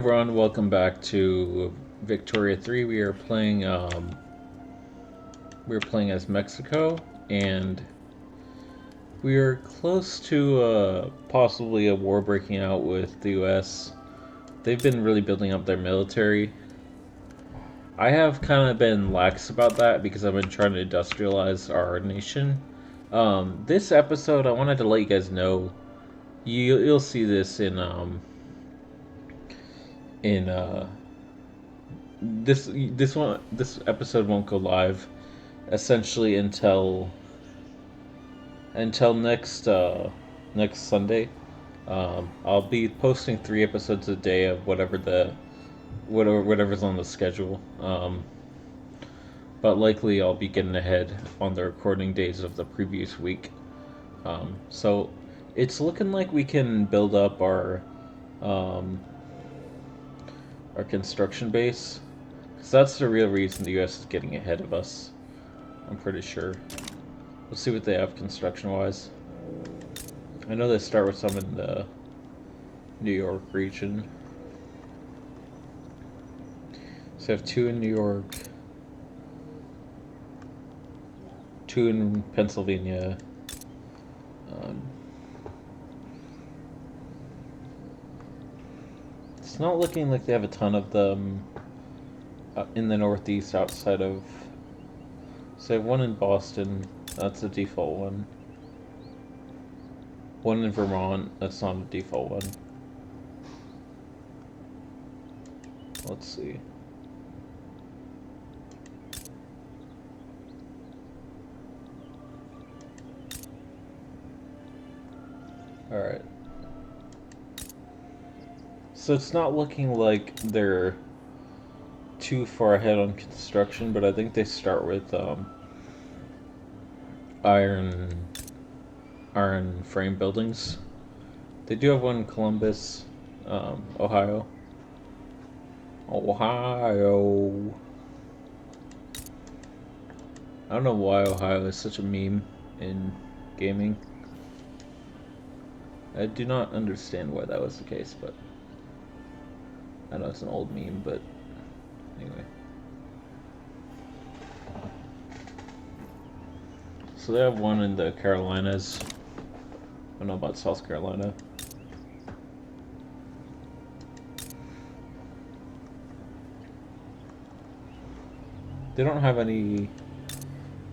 Everyone, welcome back to Victoria 3. We are playing as Mexico, and we are close to possibly a war breaking out with the US. They've been really building up their military. I have kind of been lax about that because I've been trying to industrialize our nation. This episode, I wanted to let you guys know, you'll see this in this episode won't go live essentially until next Sunday. I'll be posting 3 episodes a day of whatever's on the schedule. But likely I'll be getting ahead on the recording days of the previous week. So it's looking like we can build up um, our construction base. Because that's the real reason the US is getting ahead of us. I'm pretty sure. Let's see what they have construction-wise. I know they start with some in the New York region. So I have 2 in New York, 2 in Pennsylvania. It's not looking like they have a ton of them in the Northeast outside of... So I have 1 in Boston, that's the default one. 1 in Vermont, that's not a default one. Let's see. Alright. So it's not looking like they're too far ahead on construction, but I think they start with iron frame buildings. They do have 1 in Columbus, Ohio. Ohio. I don't know why Ohio is such a meme in gaming. I do not understand why that was the case, but I know it's an old meme, but anyway. So they have 1 in the Carolinas. I don't know about South Carolina. They don't have any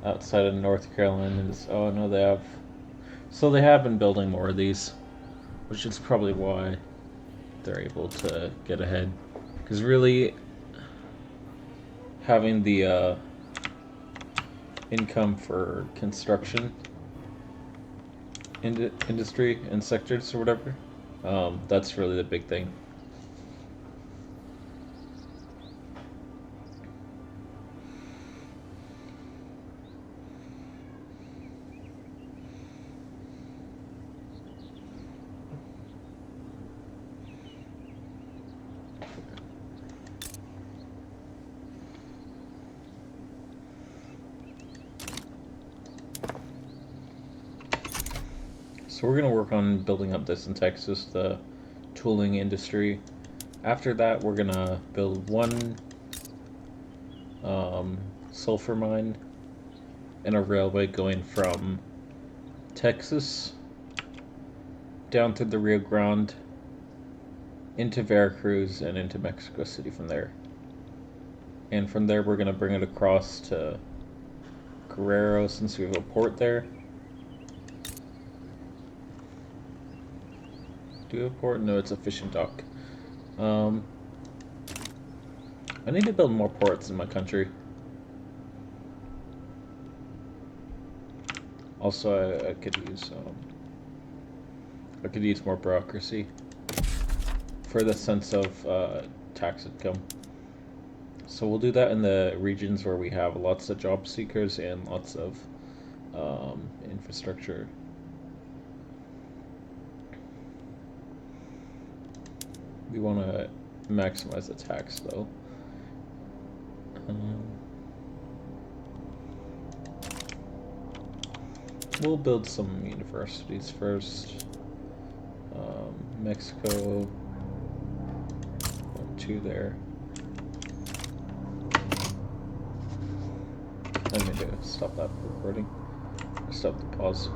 outside of North Carolina. Oh no, they have. So they have been building more of these, which is probably why they're able to get ahead. Because really, having the income for construction industry and sectors or whatever, that's really the big thing. So we're going to work on building up this in Texas, the tooling industry. After that, we're going to build 1 sulfur mine and a railway going from Texas down through the Rio Grande into Veracruz and into Mexico City from there. And from there, we're going to bring it across to Guerrero since we have a port there. Do we have a port? No, it's a fishing dock. I need to build more ports in my country. Also, I could use more bureaucracy for the sense of tax income. So we'll do that in the regions where we have lots of job seekers and lots of infrastructure. We want to maximize the tax, though. We'll build some universities first. Mexico. 2 there. I'm going to stop that recording. Stop the pause.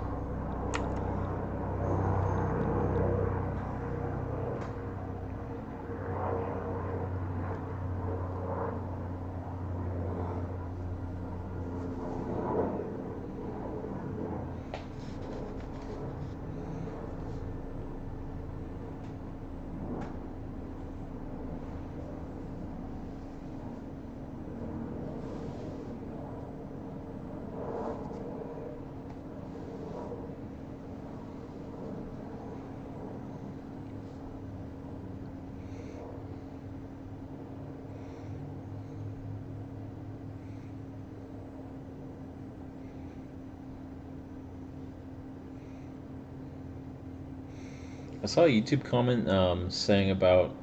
I saw a YouTube comment saying about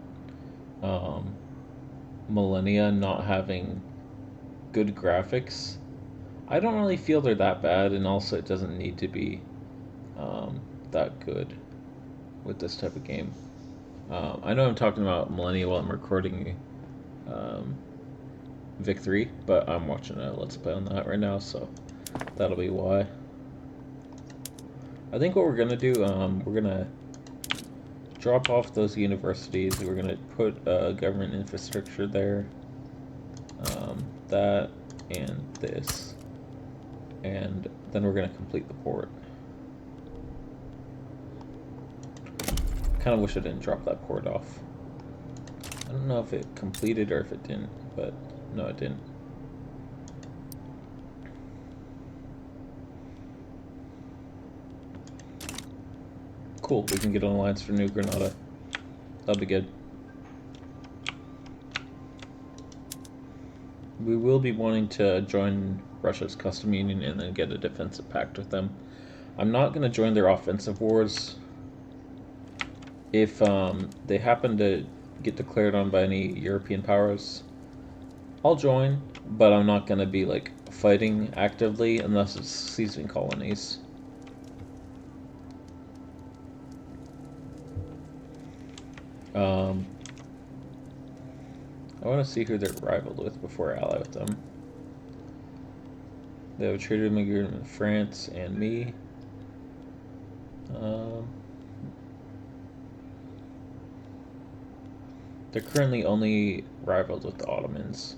um, Millennia not having good graphics. I don't really feel they're that bad, and also it doesn't need to be that good with this type of game. I know I'm talking about Millennia while I'm recording um, Vic 3, but I'm watching a Let's Play on that right now, so that'll be why. I think what we're going to do, we're going to drop off those universities. We're going to put government infrastructure there. That and this. And then we're going to complete the port. Kind of wish I didn't drop that port off. I don't know if it completed or if it didn't, but no, it didn't. Cool, we can get an alliance for New Granada. That'll be good. We will be wanting to join Russia's custom union and then get a defensive pact with them. I'm not going to join their offensive wars. If they happen to get declared on by any European powers, I'll join, but I'm not going to be like fighting actively unless it's seizing colonies. I want to see who they're rivaled with before I ally with them. They have a trade agreement with France and me. They're currently only rivaled with the Ottomans,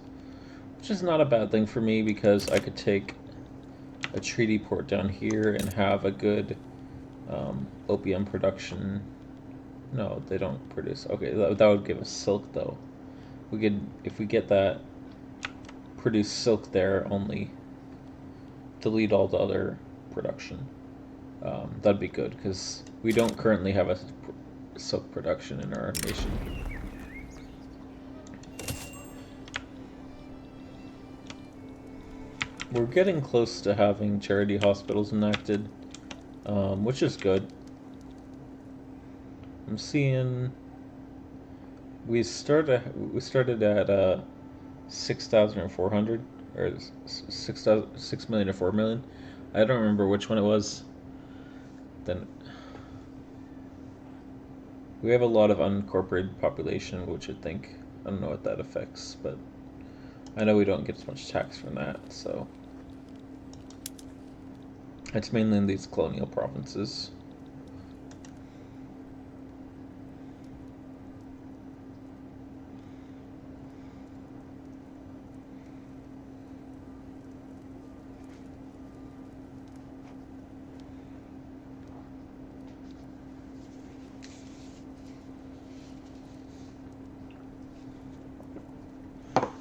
which is not a bad thing for me because I could take a treaty port down here and have a good opium production. No, they don't produce. Okay, that would give us silk though. We could, if we get that, produce silk there only, delete all the other production. That'd be good because we don't currently have a silk production in our nation. We're getting close to having charity hospitals enacted, which is good. I'm seeing we started at 6,400 or 6 million or 4 million. I don't remember which one it was. Then we have a lot of unincorporated population, which I don't know what that affects, but I know we don't get as much tax from that, so it's mainly in these colonial provinces.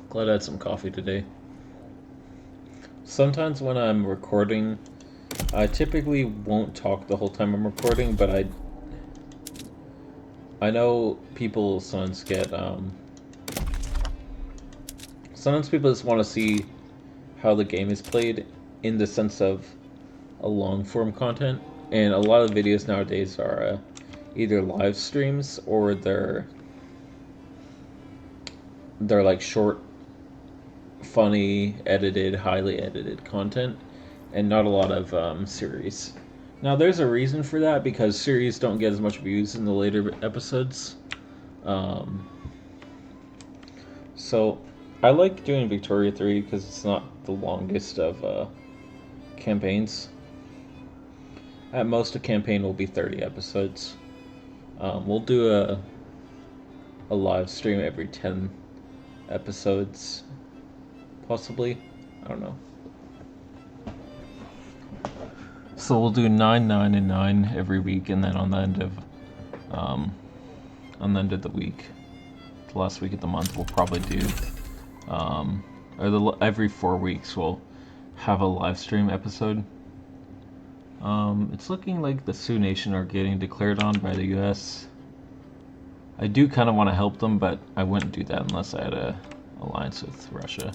Glad I had some coffee today. Sometimes when I'm recording, I typically won't talk the whole time I'm recording, but I know people sometimes get sometimes people just want to see how the game is played in the sense of a long form content, and a lot of videos nowadays are either live streams or they're like short, funny, edited, highly edited content, and not a lot of series. Now, there's a reason for that, because series don't get as much views in the later episodes. So, I like doing Victoria 3 because it's not the longest of campaigns. At most, a campaign will be 30 episodes. We'll do a live stream every 10 episodes, possibly. I don't know. So we'll do 9, 9, and 9 every week, and then on the end of the week, the last week of the month, we'll probably do every 4 weeks we'll have a live stream episode. It's looking like the Sioux Nation are getting declared on by the U.S. I do kind of want to help them, but I wouldn't do that unless I had a alliance with Russia.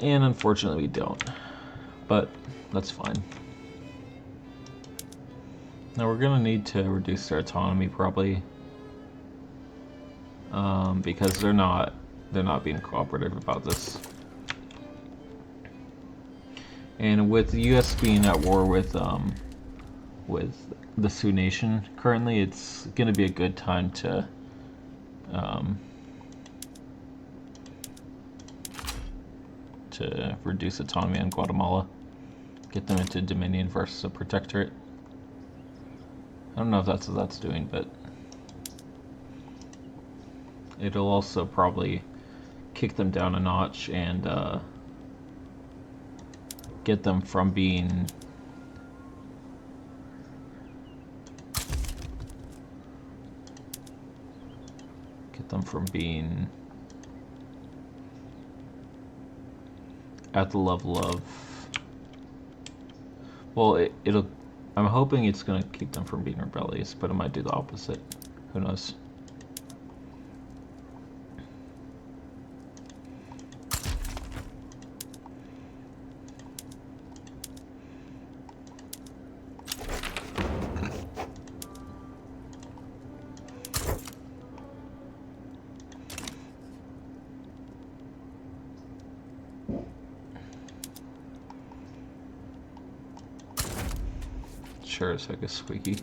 And unfortunately we don't. But that's fine. Now we're gonna need to reduce their autonomy probably. Because they're not being cooperative about this. And with the U.S. being at war with the Sioux Nation currently, it's gonna be a good time to reduce autonomy on Guatemala, get them into Dominion versus a Protectorate. I don't know if that's what that's doing, but it'll also probably kick them down a notch and get them from being at the level of, well, it'll, I'm hoping it's going to keep them from being rebellious, but it might do the opposite. Who knows? Sure, it's like a squeaky.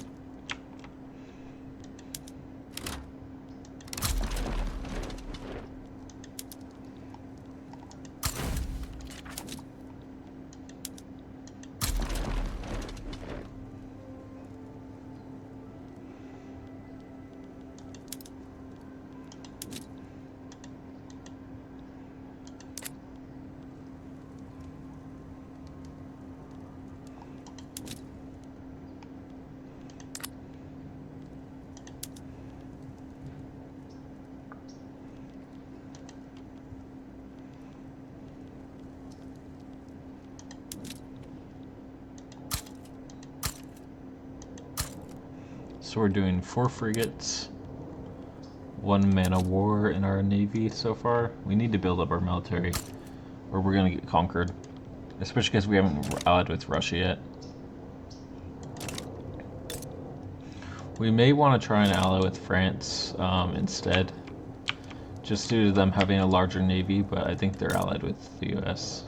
So we're doing 4 frigates, 1 man of war in our navy so far. We need to build up our military, or we're gonna get conquered. Especially because we haven't allied with Russia yet. We may want to try and ally with France instead, just due to them having a larger navy, but I think they're allied with the US.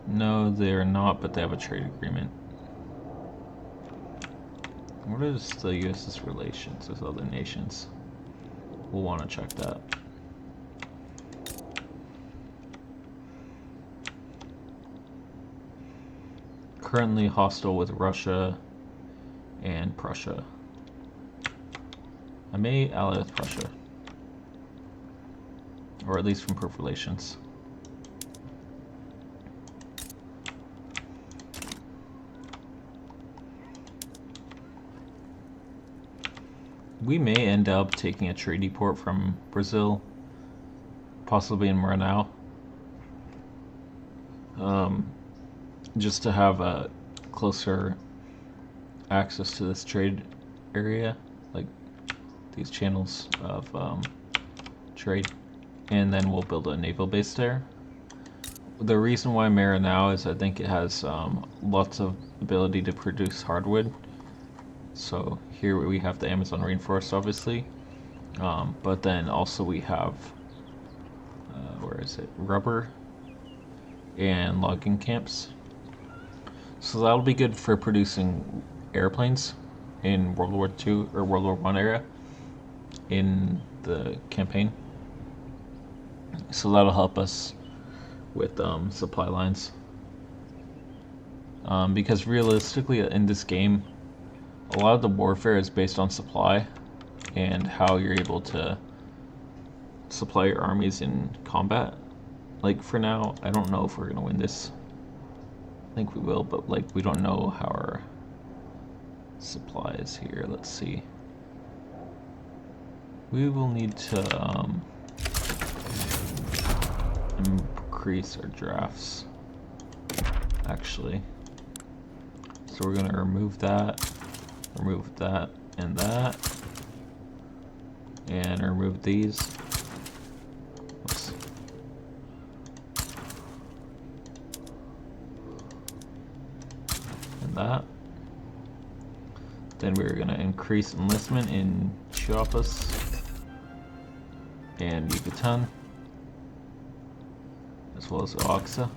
No, they're not, but they have a trade agreement. What is the US's relations with other nations? We'll want to check that. Currently hostile with Russia and Prussia. I may ally with Prussia, or at least improve relations. We may end up taking a treaty port from Brazil, possibly in Maranhão, just to have a closer access to this trade area, like these channels of trade, and then we'll build a naval base there. The reason why Maranhão is I think it has lots of ability to produce hardwood. So here we have the Amazon rainforest, obviously, but then also we have, where is it, rubber and logging camps. So that'll be good for producing airplanes in World War II or World War I era in the campaign. So that'll help us with supply lines. Because realistically, in this game, a lot of the warfare is based on supply and how you're able to supply your armies in combat. Like, for now, I don't know if we're gonna win this. I think we will, but like, we don't know how our supply is here. Let's see. We will need to increase our drafts, actually. So we're gonna remove that, and that, and remove these. Oops. And that. Then we're gonna increase enlistment in Chiapas and Yucatan, as well as Oaxaca,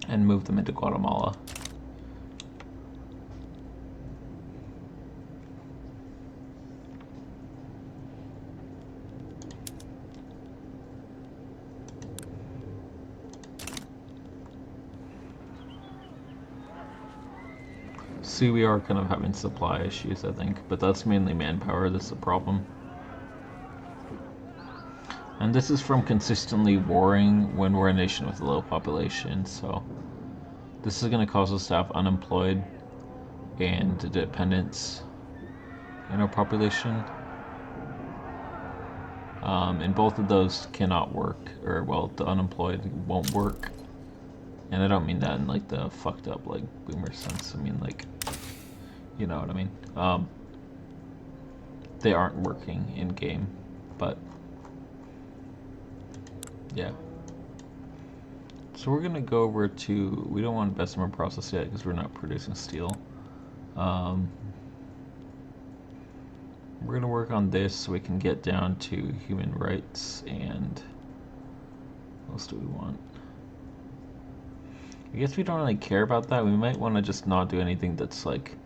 and move them into Guatemala. See, we are kind of having supply issues, I think, but that's mainly manpower that's the problem. And this is from consistently warring when we're a nation with a low population, so this is going to cause us to have unemployed and dependence in our population. And both of those cannot work, or well, the unemployed won't work. And I don't mean that in like the fucked up like boomer sense. I mean like, you know what I mean. They aren't working in game, but yeah. So we're gonna go over to, we don't want Bessemer process yet because we're not producing steel. We're gonna work on this so we can get down to human rights and what else do we want? I guess we don't really care about that. We might want to just not do anything that's like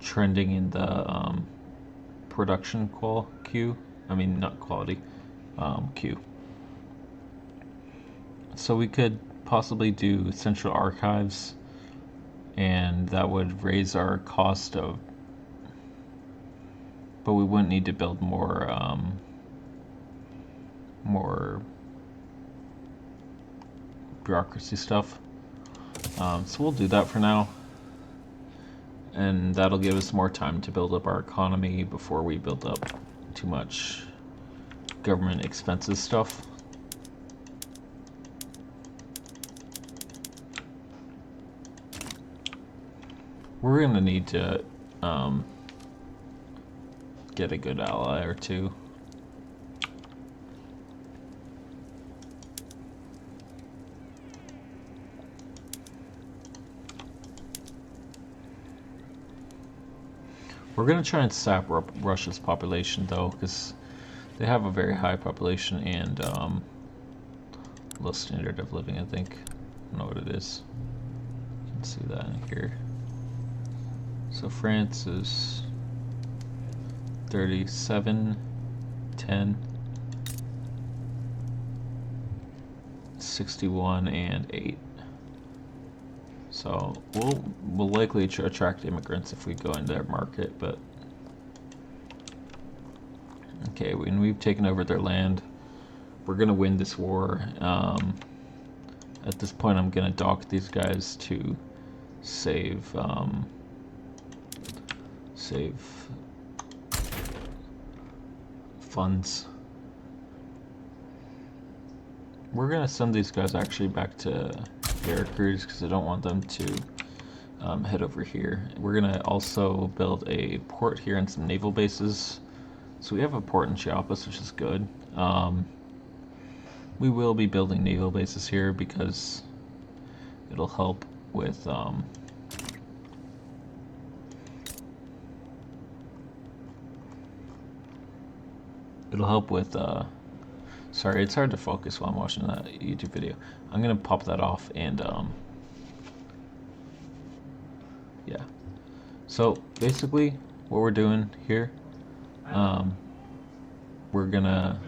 trending in the production queue. I mean, not quality, queue. So we could possibly do central archives, and that would raise our cost of, but we wouldn't need to build more bureaucracy stuff. So we'll do that for now, and that'll give us more time to build up our economy before we build up too much government expenses stuff. We're gonna need to get a good ally or two. We're going to try and sap Russia's population, though, because they have a very high population and low standard of living, I think. I don't know what it is. You can see that in here. So France is 37, 10, 61, and 8. So we'll likely attract immigrants if we go into their market, but okay, when we've taken over their land, we're gonna win this war. At this point, I'm gonna dock these guys to save funds. We're gonna send these guys actually back to Veracruz because I don't want them to head over here. We're gonna also build a port here and some naval bases. So we have a port in Chiapas, which is good. We will be building naval bases here because it'll help with sorry, it's hard to focus while I'm watching that YouTube video. I'm gonna pop that off and yeah. So basically what we're doing here, we're gonna,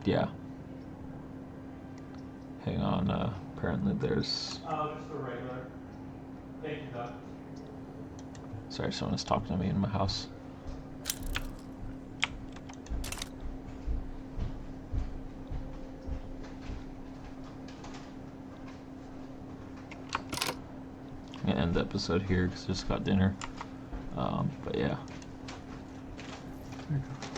yeah. Hang on. Apparently there's. Just a regular. Thank you, Doc. Sorry, someone's talking to me in my house. I'm gonna end the episode here because I just got dinner. But yeah. There you go.